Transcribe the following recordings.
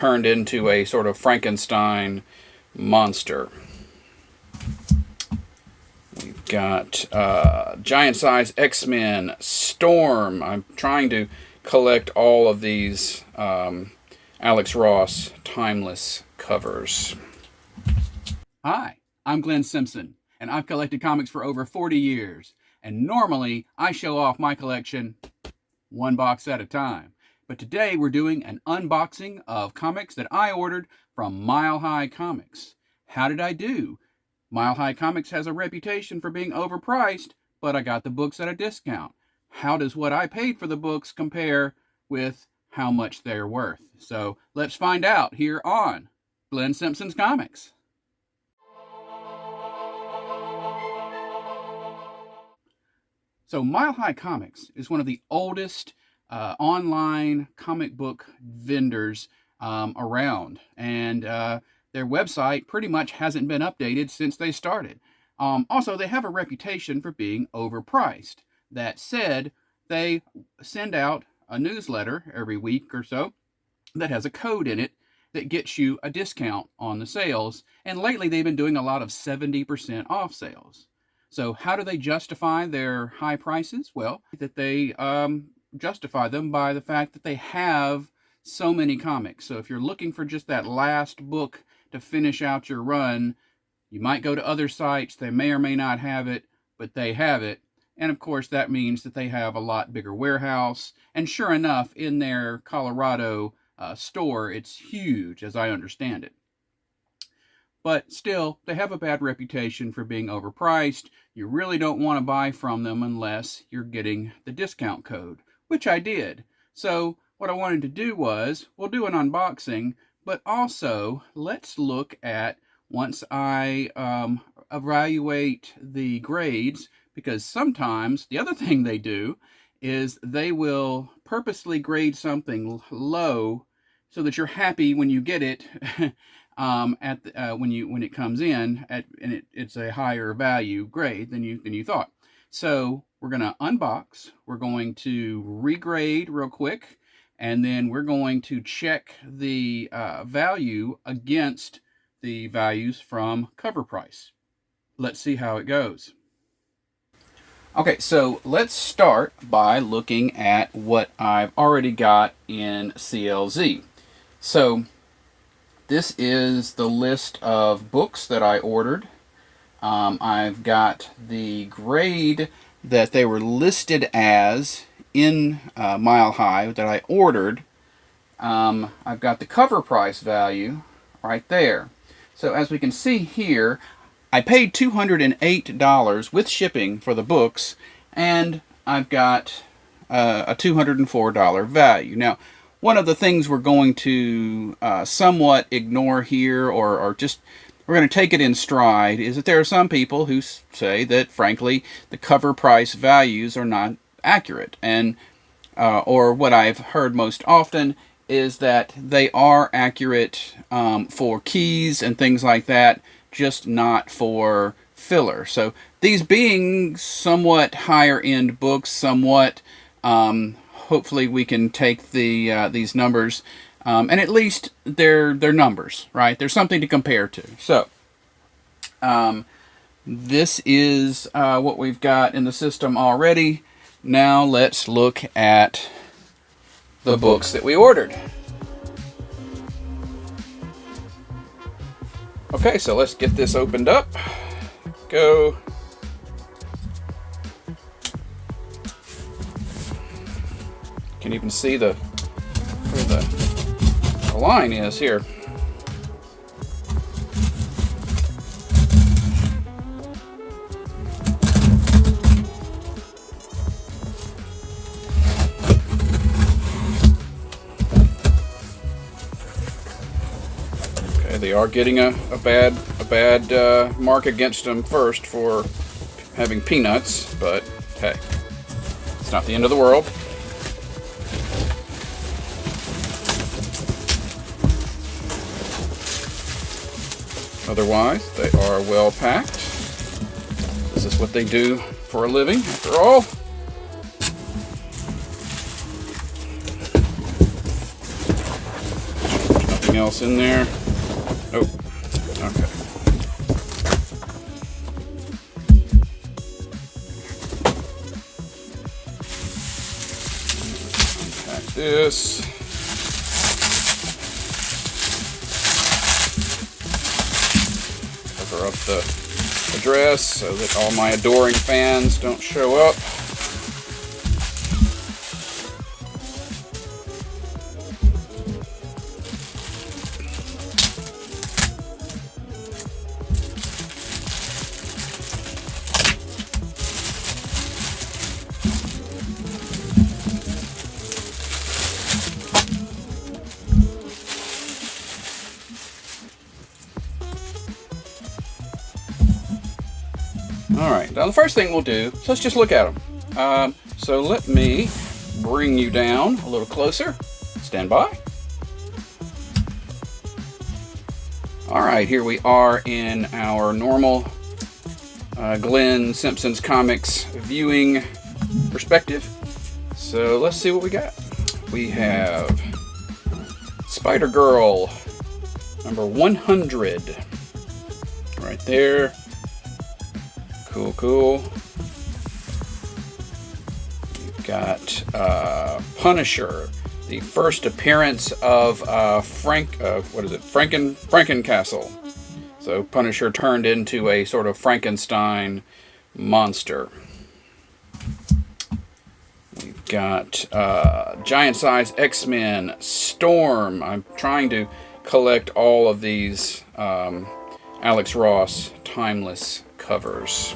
turned into a sort of Frankenstein monster. We've got Giant Size X-Men, Storm. I'm trying to collect all of these Alex Ross timeless covers. Hi, I'm Glenn Simpson, and I've collected comics for over 40 years. And normally, I show off my collection one box at a time. But today, we're doing an unboxing of comics that I ordered from Mile High Comics. How did I do? Mile High Comics has a reputation for being overpriced, but I got the books at a discount. How does what I paid for the books compare with how much they're worth? So let's find out here on Glenn Simpson's Comics. So Mile High Comics is one of the oldest online comic book vendors around, and their website pretty much hasn't been updated since they started. Also, they have a reputation for being overpriced. That said, they send out a newsletter every week or so that has a code in it that gets you a discount on the sales, and lately they've been doing a lot of 70% off sales. So how do they justify their high prices? Well, that they justify them by the fact that they have so many comics. So if you're looking for just that last book to finish out your run, you might go to other sites. They may or may not have it, but they have it. And of course, that means that they have a lot bigger warehouse. And sure enough, in their Colorado store, it's huge, as I understand it. But still, they have a bad reputation for being overpriced. You really don't want to buy from them unless you're getting the discount code, which I did. So what I wanted to do was, we'll do an unboxing, but also let's look at, once I evaluate the grades, because sometimes the other thing they do is they will purposely grade something low so that you're happy when you get it when it comes in and it's a higher value grade than you thought. So we're going to unbox, we're going to regrade real quick, and then we're going to check the value against the values from cover price. Let's see how it goes. Okay, so let's start by looking at what I've already got in CLZ. So this is the list of books that I ordered. I've got the grade that they were listed as in Mile High that I ordered. I've got the cover price value right there. So as we can see here, I paid $208 with shipping for the books, and I've got a $204 value. Now, one of the things we're going to somewhat ignore here, or just we're going to take it in stride, is that there are some people who say that, frankly, the cover price values are not accurate. And or what I've heard most often is that they are accurate for keys and things like that, just not for filler. So these being somewhat higher end books, somewhat hopefully we can take these numbers and at least they're numbers, right? There's something to compare to. So this is what we've got in the system already. Now let's look at the books that we ordered. Okay, so let's get this opened up. Go. Can even see where the line is here. Okay, they are getting a bad mark against them first for having peanuts, but hey, it's not the end of the world. Otherwise, they are well packed. This is what they do for a living, after all. anything else in there? Nope. Okay. Unpack this. Cover up the address so that all my adoring fans don't show up. Alright, now the first thing we'll do is let's just look at them. So let me bring you down a little closer. Stand by. Alright, here we are in our normal Glenn Simpson's Comics viewing perspective. So let's see what we got. We have Spider-Girl number 100 right there. Cool, cool. We've got Punisher, the first appearance of Frankencastle. So Punisher turned into a sort of Frankenstein monster. We've got giant-size X-Men, Storm. I'm trying to collect all of these Alex Ross timeless covers.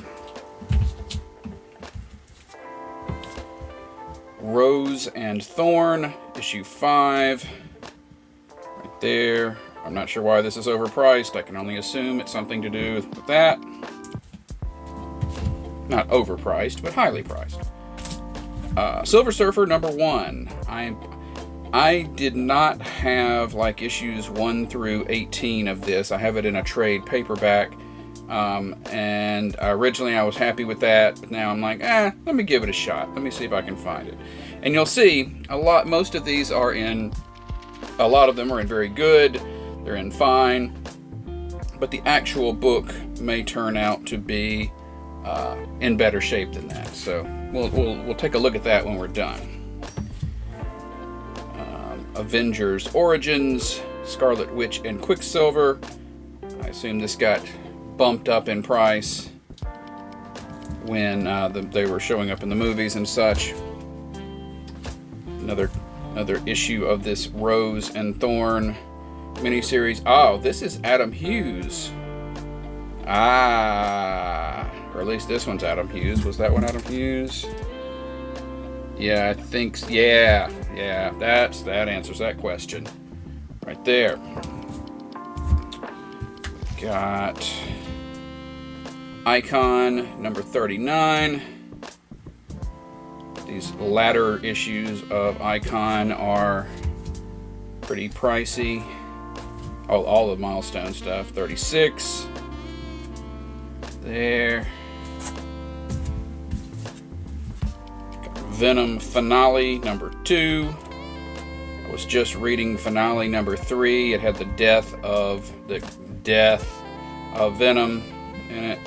Rose and Thorn, issue 5. Right there. I'm not sure why this is overpriced. I can only assume it's something to do with that. Not overpriced, but highly priced. Silver Surfer number 1. I did not have like issues 1 through 18 of this. I have it in a trade paperback. And originally I was happy with that, but now I'm like, let me give it a shot. Let me see if I can find it. And you'll see most of these are in, a lot of them are in very good, they're in fine, but the actual book may turn out to be in better shape than that. So we'll take a look at that when we're done. Avengers Origins, Scarlet Witch and Quicksilver. I assume this got bumped up in price when they were showing up in the movies and such. Another issue of this Rose and Thorn miniseries. Oh, this is Adam Hughes. Or at least this one's Adam Hughes. Was that one Adam Hughes? Yeah, I think. Yeah. That answers that question right there. Got Icon number 39. These latter issues of Icon are pretty pricey. All the milestone stuff. 36. There. Got Venom Finale number 2. I was just reading Finale number 3. It had the death of Venom in it.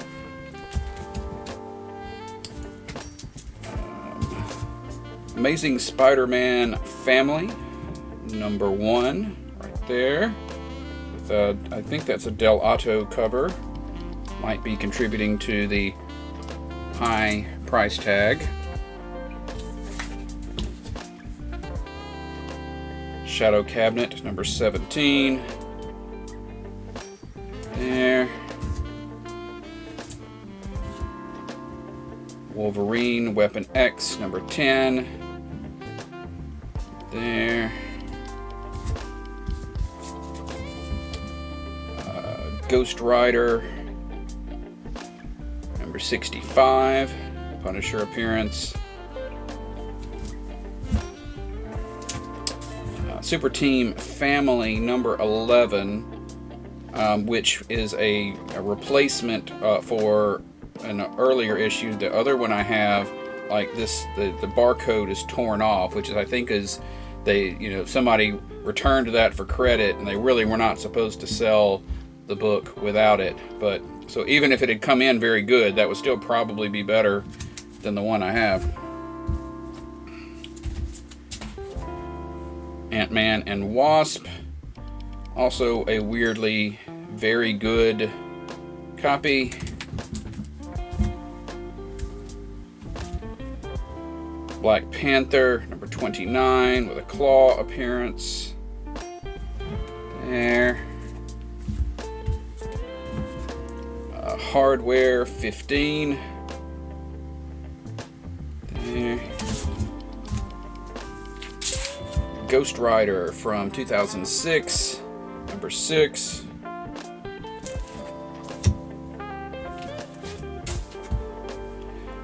Amazing Spider-Man Family number 1 right there. With I think that's a Del Otto cover. Might be contributing to the high price tag. Shadow Cabinet number 17. There. Wolverine Weapon X number 10. There. Ghost Rider number 65. Punisher appearance. Super Team Family number 11, which is a replacement for an earlier issue. The other one I have, like this, the barcode is torn off, which is, I think, is somebody returned that for credit, and they really were not supposed to sell the book without it. But so even if it had come in very good, that would still probably be better than the one I have. Ant-Man and Wasp, also a weirdly very good copy. Black Panther, number 29, with a claw appearance. There. Hardware, 15. There. Ghost Rider from 2006, number 6.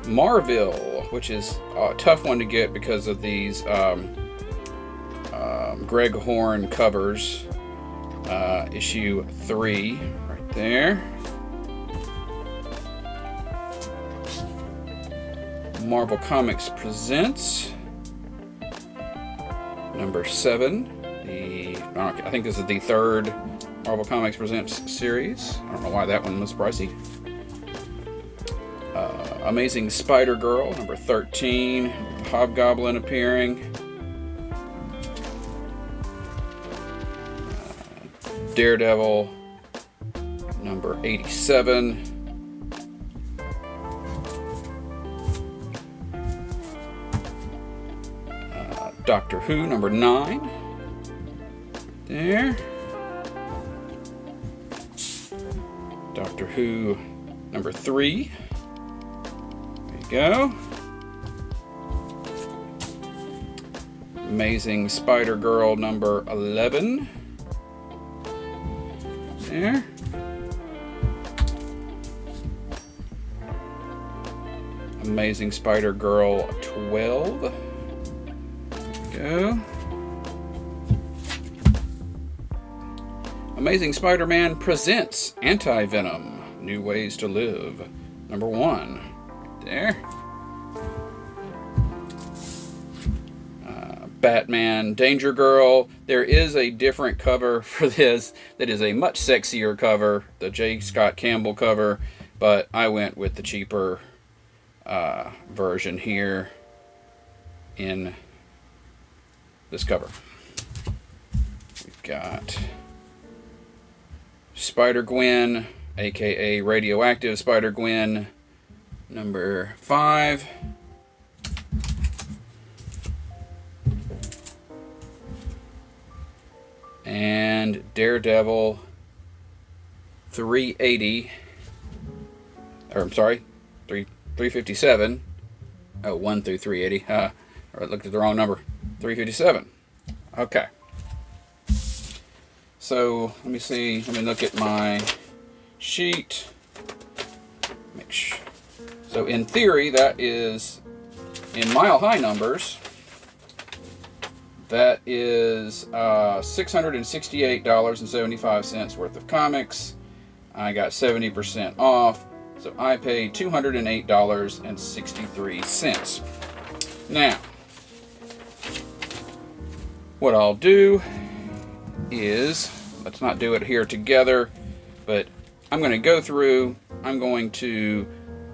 Marvel, which is a tough one to get because of these Greg Horn covers. Issue 3, right there. Marvel Comics Presents, number 7. I think this is the 3rd Marvel Comics Presents series. I don't know why that one was pricey. Amazing Spider-Girl, number 13, Hobgoblin appearing. Daredevil, number 87. Doctor Who, number 9. There. Doctor Who, number 3. There you go. Amazing Spider-Girl, number 11. There. Amazing Spider-Girl 12. Go. Amazing Spider-Man Presents Anti-Venom, New Ways to Live, number 1. There. Batman Danger Girl. There is a different cover for this that is a much sexier cover, the J. Scott Campbell cover, but I went with the cheaper version here in this cover. We've got Spider-Gwen, aka Radioactive Spider-Gwen, number 5. And Daredevil 380, or I'm sorry, 357. Oh, 1 through 380. I looked at the wrong number. 357. Okay. So let me see. Let me look at my sheet. Make sure. So in theory, that is in Mile High numbers. That is $668.75 worth of comics. I got 70% off, so I paid $208.63. Now, what I'll do is, let's not do it here together, but I'm going to go through, I'm going to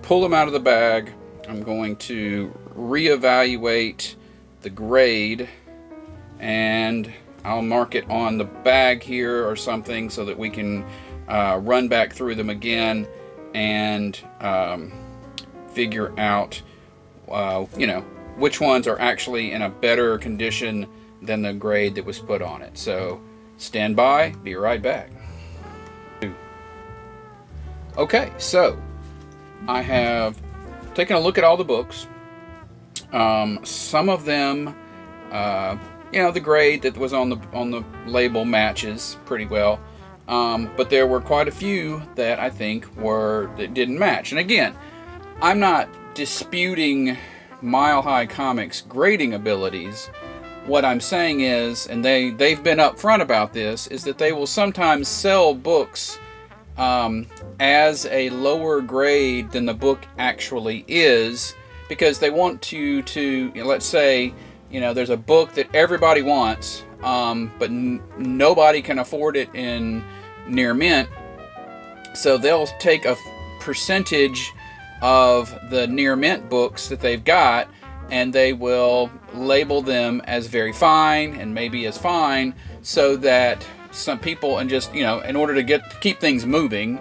pull them out of the bag, I'm going to reevaluate the grade, and I'll mark it on the bag here or something so that we can run back through them again and figure out, which ones are actually in a better condition than the grade that was put on it. So stand by, be right back. Okay, so I have taken a look at all the books. Some of them, the grade that was on the label matches pretty well, but there were quite a few that I think that didn't match. And again, I'm not disputing Mile High Comics' grading abilities. What I'm saying is, and they've been upfront about this, is that they will sometimes sell books as a lower grade than the book actually is, because they want you to, let's say, there's a book that everybody wants, but nobody can afford it in near mint. So they'll take a percentage of the near mint books that they've got, and they will label them as very fine and maybe as fine, so that some people, and just, in order to keep things moving,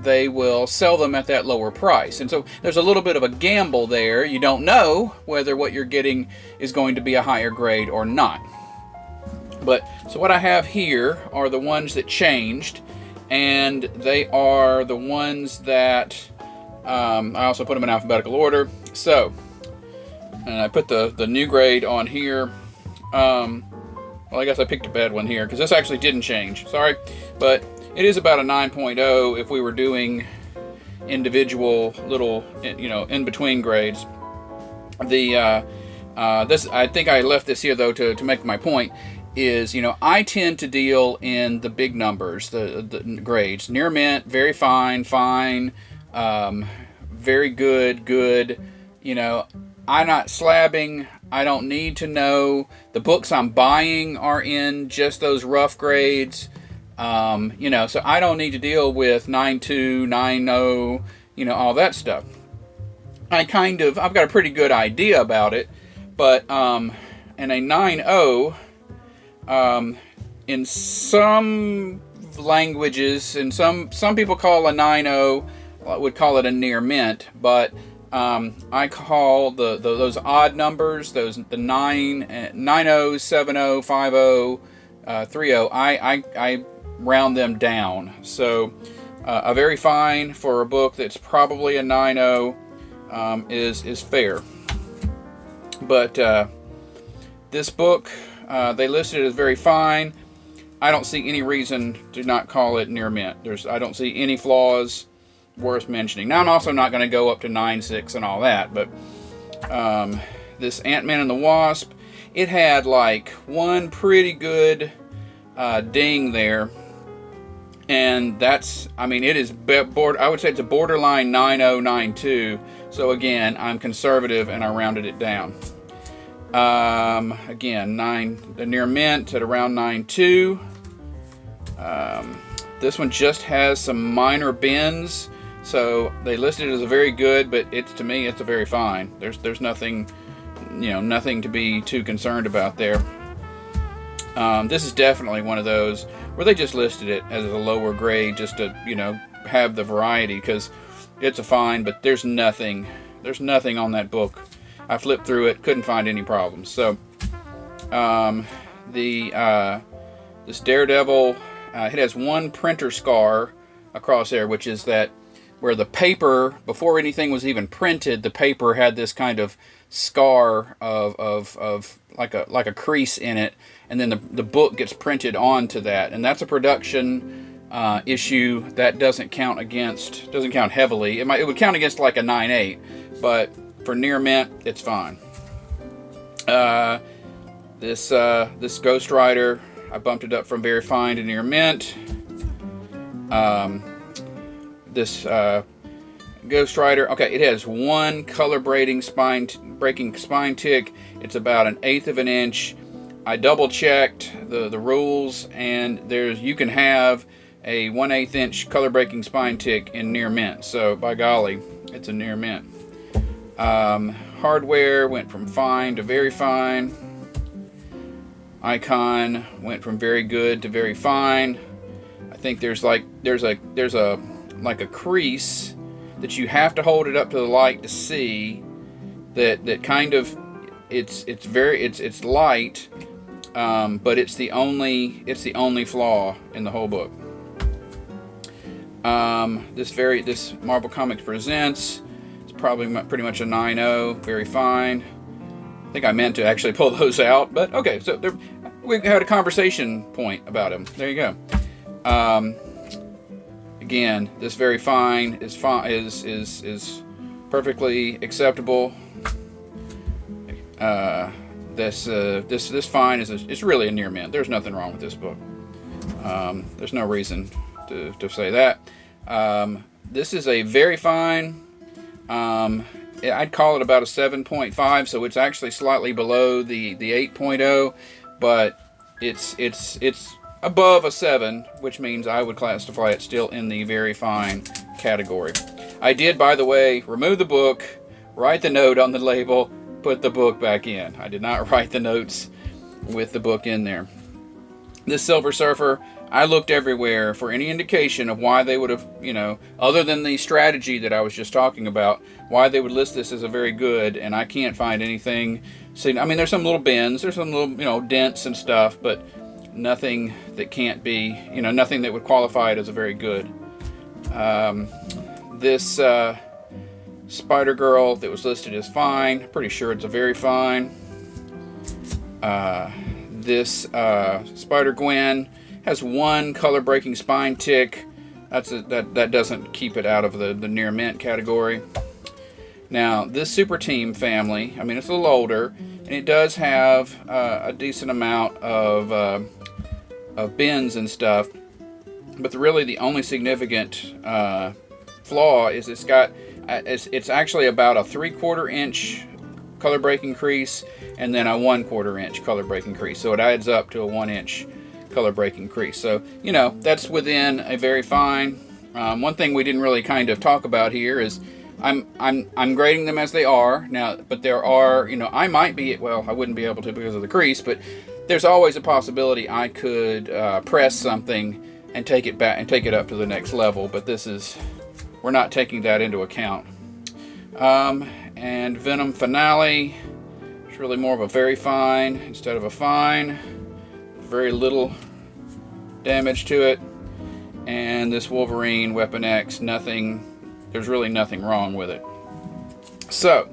they will sell them at that lower price. And so there's a little bit of a gamble there. You don't know whether what you're getting is going to be a higher grade or not. But so what I have here are the ones that changed, and they are the ones that I also put them in alphabetical order. So, and I put the new grade on here. Well, I guess I picked a bad one here because this actually didn't change. Sorry, but it is about a 9.0 if we were doing individual little, in between grades. This, I think I left this here though to make my point. Is, I tend to deal in the big numbers, the grades. Near mint, very fine, fine, very good, good. I'm not slabbing. I don't need to know. The books I'm buying are in just those rough grades. So I don't need to deal with 9.2, 9.0, all that stuff. I've got a pretty good idea about it, but in a 9.0, in some languages, and some people call a 9.0, would call it a near mint, but I call those odd numbers, the 9, 9.0, 7.0, 5.0, 3.0, I round them down. So a very fine for a book that's probably a 9.0 is fair. But this book, they listed it as very fine. I don't see any reason to not call it near mint. I don't see any flaws worth mentioning. Now, I'm also not going to go up to 9.6 and all that, but this Ant-Man and the Wasp, it had like one pretty good ding there, and that's, it is I would say it's a borderline 9.0, 9.2. So again, I'm conservative and I rounded it down. Again, the near mint at around 9.2. This one just has some minor bends, so they listed it as a very good, but to me it's a very fine. There's nothing, nothing to be too concerned about there. This is definitely one of those where they just listed it as a lower grade just to, have the variety, because it's a fine, but there's nothing on that book. I flipped through it, couldn't find any problems. So, this Daredevil, it has one printer scar across there, which is that where the paper, before anything was even printed, the paper had this kind of scar of like a crease in it, and then the book gets printed onto that, and that's a production issue that doesn't count heavily. It would count against like a 9.8, but for near mint, it's fine. This Ghost Rider, I bumped it up from very fine to near mint. This Ghost Rider, okay, it has one color breaking spine tick. It's about 1/8 of an inch. I double checked the rules, and you can have a 1/8 inch color breaking spine tick in near mint. So by golly, it's a near mint. Hardware went from fine to very fine. Icon went from very good to very fine. I think there's a crease that you have to hold it up to the light to see that kind of it's light, but it's the only flaw in the whole book. This Marvel Comics Presents, it's probably pretty much a 9.0, very fine. I think I meant to actually pull those out, but okay. So we had a conversation point about them. There you go. Again, this very fine is perfectly acceptable. This fine is really a near mint. There's nothing wrong with this book. There's no reason to say that. This is a very fine. I'd call it about a 7.5, so it's actually slightly below the 8.0, but it's above a 7, which means I would classify it still in the very fine category. I did, by the way, remove the book, write the note on the label, put the book back in. I did not write the notes with the book in there. This Silver Surfer, I looked everywhere for any indication of why they would have, other than the strategy that I was just talking about, why they would list this as a very good, and I can't find anything. See, I mean, there's some little bends, there's some little, dents and stuff, but nothing that can't be, nothing that would qualify it as a very good. This Spider-Girl that was listed as fine, pretty sure it's a very fine. This Spider-Gwen has one color-breaking spine tick. That doesn't keep it out of the near mint category. Now, this Super Team family, I mean, it's a little older, and it does have a decent amount of bends and stuff. But really, the only significant flaw is it's actually about a 3/4 inch color breaking crease, and then a 1/4 inch color breaking crease. So it adds up to a 1 inch color breaking crease. So that's within a very fine. One thing we didn't really kind of talk about here is I'm grading them as they are now, but there are I might be, well, I wouldn't be able to because of the crease, but there's always a possibility I could press something and take it back and take it up to the next level, but we're not taking that into account. And Venom Finale, it's really more of a very fine instead of a fine. Very little damage to it. And this Wolverine Weapon X, there's really nothing wrong with it. So,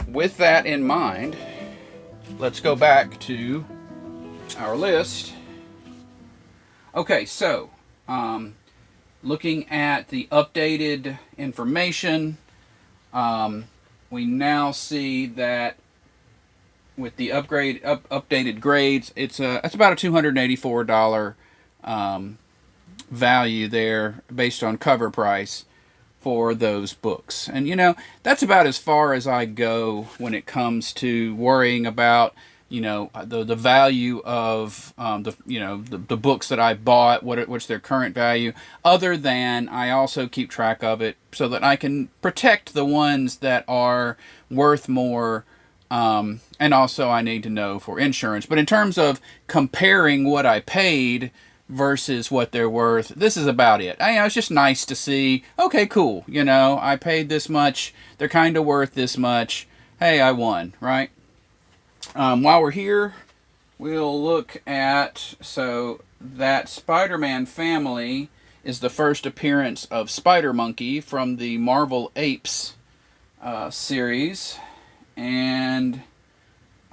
with that in mind, let's go back to our list. Okay, so looking at the updated information, we now see that with the updated grades, it's about a $284 value there based on cover price for those books. And that's about as far as I go when it comes to worrying about the value of the books that I bought, what's their current value, other than I also keep track of it so that I can protect the ones that are worth more, and also I need to know for insurance. But in terms of comparing what I paid versus what they're worth, this is about it. It's just nice to see, okay, cool, I paid this much, they're kind of worth this much, hey, I won, right? While we're here, we'll look at, so that Spider-Man family is the first appearance of Spider-Monkey from the Marvel Apes series, and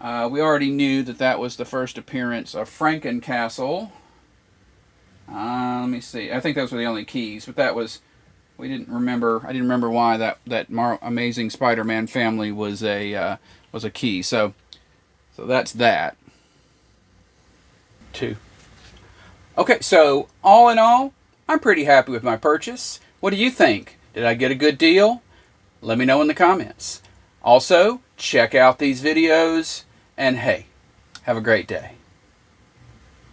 we already knew that was the first appearance of Frankencastle. Let me see, I think those were the only keys, but I didn't remember why that Amazing Spider-Man family was a key. So that's that. 2. Okay, so all in all, I'm pretty happy with my purchase. What do you think? Did I get a good deal? Let me know in the comments. Also, check out these videos, and hey, have a great day.